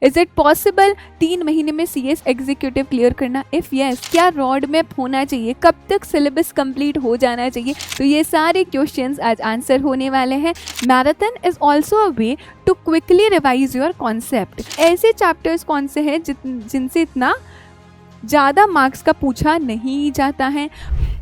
Is it possible 3 महीने में CS executive clear करना? इफ यस, क्या रोड मैप होना चाहिए? कब तक सिलेबस कंप्लीट हो जाना चाहिए? तो ये सारे क्वेश्चंस आज आंसर होने वाले हैं। Marathon is also a way to quickly revise your concept. ऐसे चैप्टर्स कौन से हैं जिनसे इतना ज़्यादा मार्क्स का पूछा नहीं जाता है?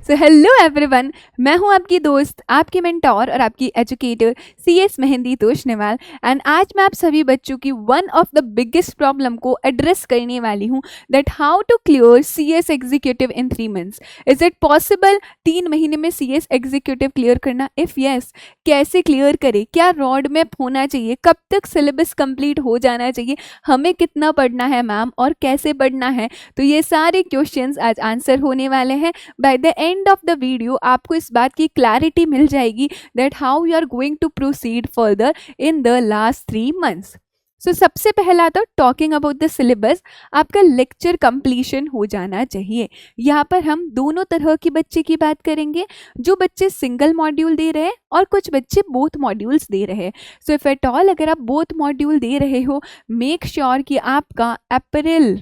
सो हेलो एवरीवन, मैं हूं आपकी दोस्त, आपकी मेंटोर और आपकी educator CS Mehndi Toshniwal. And आज मैं आप सभी बच्चों की one of the biggest problem को एड्रेस करने वाली हूं, that how to clear CS executive in 3 months. Is it possible 3 महीने में CS एग्जीक्यूटिव क्लियर करना? इफ यस, कैसे क्लियर करें? क्या रोड मैप होना चाहिए? कब तक सिलेबस कंप्लीट हो जाना चाहिए? हमें कितना पढ़ना है मैम और कैसे पढ़ना है? तो ये सारे क्वेश्चंस आज आंसर होने वाले हैं। By the end of the video आपको इस बात की क्लैरिटी मिल जाएगी that how you are going to proceed further in the last 3 months. सो सबसे पहला तो टॉकिंग अबाउट द सिलेबस, आपका लेक्चर कंप्लीशन हो जाना चाहिए। यहाँ पर हम दोनों तरह के बच्चे की बात करेंगे, जो बच्चे सिंगल मॉड्यूल दे रहे हैं और कुछ बच्चे बोथ मॉड्यूल्स दे रहे हैं। सो इफ एट ऑल अगर आप बोथ मॉड्यूल दे रहे हो, मेक श्योर कि आपका अप्रैल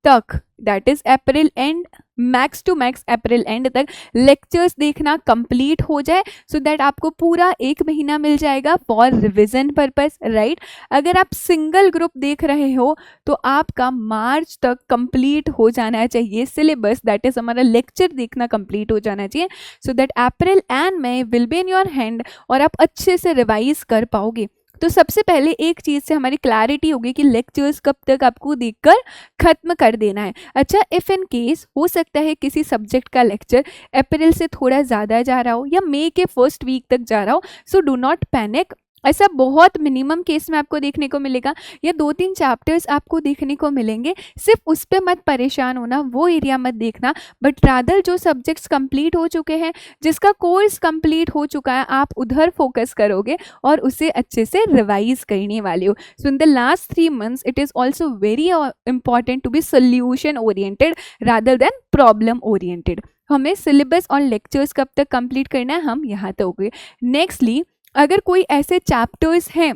तक, that is April end, max to max April end तक लेक्चर्स देखना कंप्लीट हो जाए, सो दैट आपको पूरा 1 महीना मिल जाएगा फॉर रिविजन पर्पस, राइट। अगर आप सिंगल ग्रुप देख रहे हो तो आपका मार्च तक कंप्लीट हो जाना चाहिए सिलेबस, दैट इज हमारा लेक्चर देखना कंप्लीट हो जाना चाहिए, so that April end May will be in your hand और आप अच्छे से रिवाइज कर पाओगे। तो सबसे पहले एक चीज़ से हमारी क्लैरिटी होगी कि लेक्चर्स कब तक आपको देखकर ख़त्म कर देना है। अच्छा, इफ़ इन केस हो सकता है किसी सब्जेक्ट का लेक्चर अप्रैल से थोड़ा ज़्यादा जा रहा हो या मई के फर्स्ट वीक तक जा रहा हो, सो डू नॉट पैनिक। ऐसा बहुत मिनिमम केस में आपको देखने को मिलेगा, या 2-3 चैप्टर्स आपको देखने को मिलेंगे। सिर्फ उस पर मत परेशान होना, वो एरिया मत देखना, बट रादर जो सब्जेक्ट्स कंप्लीट हो चुके हैं, जिसका कोर्स कंप्लीट हो चुका है, आप उधर फोकस करोगे और उसे अच्छे से रिवाइज करने वाले हो। So in the last 3 months it is also very important to be solution oriented rather than problem oriented. हमें सिलेबस और लेक्चर्स कब तक कंप्लीट करना है, हम यहाँ तक हो गए। नेक्स्टली, अगर कोई ऐसे चैप्टर्स हैं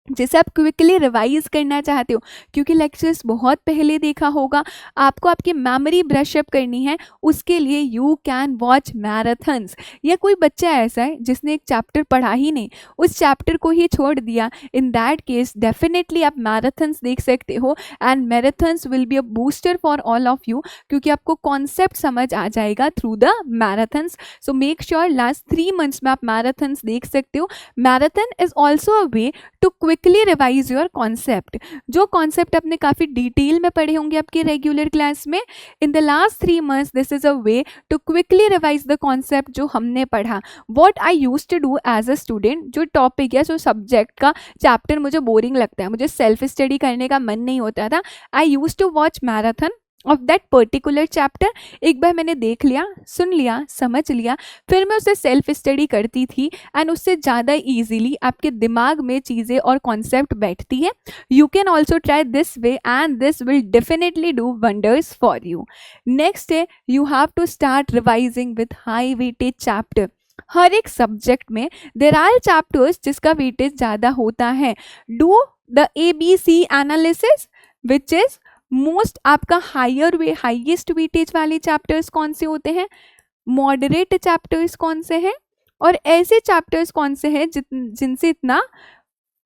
जिसे आप क्विकली रिवाइज करना चाहते हो, क्योंकि लेक्चर्स बहुत पहले देखा होगा, आपको आपकी मेमोरी ब्रशअप करनी है, उसके लिए यू कैन वॉच मैराथन्स। या कोई बच्चा ऐसा है जिसने एक चैप्टर पढ़ा ही नहीं, उस चैप्टर को ही छोड़ दिया, इन दैट केस डेफिनेटली आप मैराथन्स देख सकते हो, and marathons will be a booster for all of you, क्योंकि आपको कॉन्सेप्ट समझ आ जाएगा through the marathons. So make sure last 3 months में आप मैराथन्स देख सकते हो। Marathon is also a way to quickly revise your concept. जो कॉन्सेप्ट आपने काफ़ी डिटेल में पढ़े होंगे आपके रेगुलर क्लास में, in the last 3 months this is a way to quickly revise the concept जो हमने पढ़ा। What I used to do as a student, जो टॉपिक या जो सब्जेक्ट का चैप्टर मुझे बोरिंग लगता है, मुझे सेल्फ स्टडी करने का मन नहीं होता था, I used to watch marathon of that particular chapter. एक बार मैंने देख लिया, सुन लिया, समझ लिया, फिर मैं उसे सेल्फ स्टडी करती थी, एंड उससे ज़्यादा इजीली आपके दिमाग में चीज़ें और कॉन्सेप्ट बैठती है। You can also try this way and this will definitely do wonders for you. Next है, you have to start revising with high weightage chapter. हर एक सब्जेक्ट में देर आर चैप्टर्स जिसका वेटेज ज़्यादा होता है। Do the ABC analysis which is most, आपका highest weightage वाले चैप्टर्स कौन से होते हैं, मॉडरेट चैप्टर्स कौन से हैं, और ऐसे चैप्टर्स कौन से हैं जिनसे इतना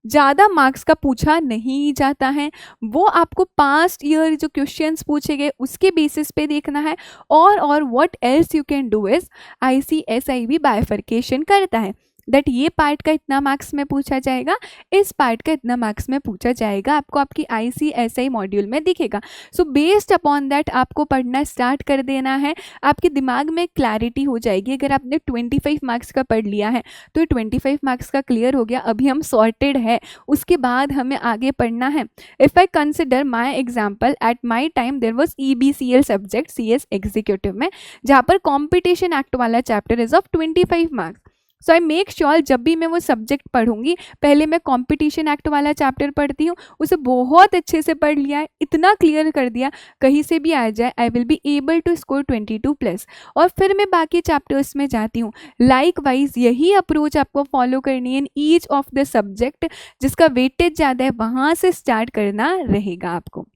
ज़्यादा मार्क्स का पूछा नहीं जाता है। वो आपको पास्ट ईयर जो क्वेश्चंस पूछे गए उसके बेसिस पे देखना है। और what else you can do is, ICSI भी बाइफर्केशन करता है दैट ये पार्ट का इतना मार्क्स में पूछा जाएगा, इस पार्ट का इतना मार्क्स में पूछा जाएगा, आपको आपकी ICSI मॉड्यूल में दिखेगा। सो बेस्ड अपॉन दैट आपको पढ़ना स्टार्ट कर देना है, आपके दिमाग में क्लैरिटी हो जाएगी। अगर आपने 25 मार्क्स का पढ़ लिया है तो 25 मार्क्स का क्लियर हो गया, अभी हम सॉर्टेड है, उसके बाद हमें आगे पढ़ना है। If I consider my example, at my time there was EBCL subject CS executive में, जहाँ पर कॉम्पिटिशन एक्ट वाला chapter is of 25 marks. So I make sure जब भी मैं वो सब्जेक्ट पढ़ूंगी, पहले मैं कंपटीशन एक्ट वाला चैप्टर पढ़ती हूँ, उसे बहुत अच्छे से पढ़ लिया है, इतना क्लियर कर दिया, कहीं से भी आ जाए I will be able to score 22+, और फिर मैं बाकी चैप्टर्स में जाती हूँ। लाइक वाइज यही अप्रोच आपको फॉलो करनी है in each of the subject, जिसका वेटेज ज़्यादा है वहाँ से स्टार्ट करना रहेगा आपको।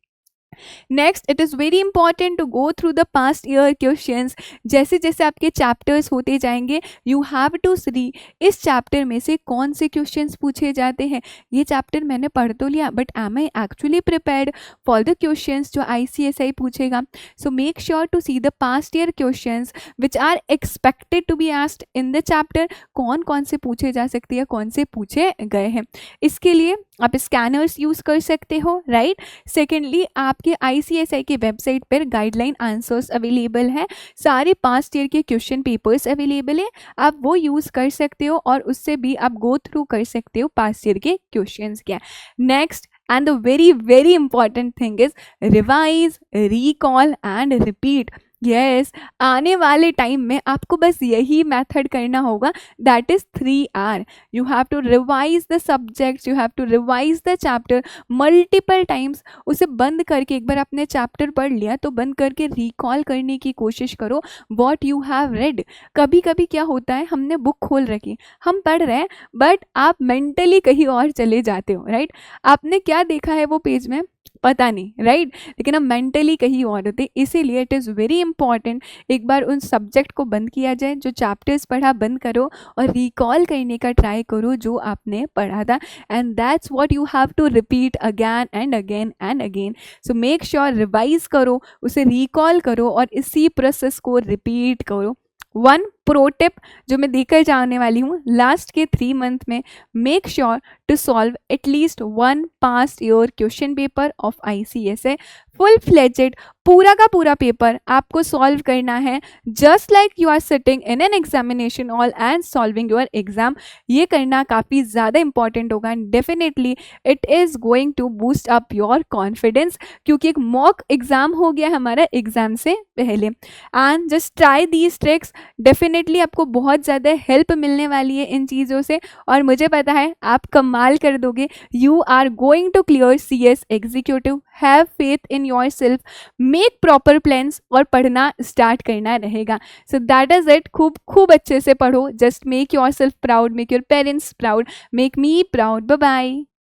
Next, it is very important to go through the past year questions. जैसे जैसे आपके चैप्टर्स होते जाएंगे, यू हैव टू सी इस चैप्टर में से कौन से क्वेश्चंस पूछे जाते हैं। ये चैप्टर मैंने पढ़ तो लिया, but am I actually prepared for the questions जो ICSI पूछेगा। So make sure to see the past year questions which are expected to be asked in the chapter. कौन कौन से पूछे जा सकते हैं, कौन से पूछे गए हैं। इसके लिए आप स्कैनर्स यूज़ कर सकते हो, राइट। सेकेंडली, आपके ICSI की वेबसाइट पर गाइडलाइन आंसर्स अवेलेबल है, सारे पास्ट ईयर के क्वेश्चन पेपर्स अवेलेबल है, आप वो यूज़ कर सकते हो और उससे भी आप गो थ्रू कर सकते हो पास्ट ईयर के क्वेश्चंस क्या। Next and the very very important thing is revise, recall and repeat. Yes, आने वाले टाइम में आपको बस यही मेथड करना होगा, that is 3R। You have to revise the subjects, you have to revise the chapter multiple times. उसे बंद करके, एक बार आपने चैप्टर पढ़ लिया तो बंद करके रिकॉल करने की कोशिश करो व्हाट यू हैव रेड। कभी कभी क्या होता है, हमने बुक खोल रखी, हम पढ़ रहे हैं, बट आप मेंटली कहीं और चले जाते हो, राइट। आपने क्या देखा है वो पेज में पता नहीं, राइट, लेकिन हम मेंटली कहीं और होते। इसीलिए इट इज़ वेरी इंपॉर्टेंट, एक बार उन सब्जेक्ट को बंद किया जाए, जो चैप्टर्स पढ़ा बंद करो और रिकॉल करने का ट्राई करो जो आपने पढ़ा था, and that's what you have to repeat again and again and again. So make sure revise करो, उसे रिकॉल करो और इसी प्रोसेस को रिपीट करो। वन प्रो टिप जो मैं देकर जाने वाली हूँ, लास्ट के 3 मंथ में make sure to solve at least 1 past year question paper of ICSI full fledged. पूरा का पूरा पेपर आपको सॉल्व करना है, just like you are sitting in an examination hall and solving your exam. ये करना काफ़ी ज़्यादा इंपॉर्टेंट होगा and definitely it is going to boost up your confidence, क्योंकि एक मॉक एग्जाम हो गया हमारा एग्जाम से पहले। And just try these tricks, definitely आपको बहुत ज़्यादा हेल्प मिलने वाली है इन चीज़ों से, और मुझे पता है आप कमाल कर दोगे। You are going to clear CS executive, have faith in yourself, make proper plans और पढ़ना स्टार्ट करना रहेगा। So that is it. खूब खूब अच्छे से पढ़ो, just make yourself proud, make your parents proud, make me proud. Bye bye.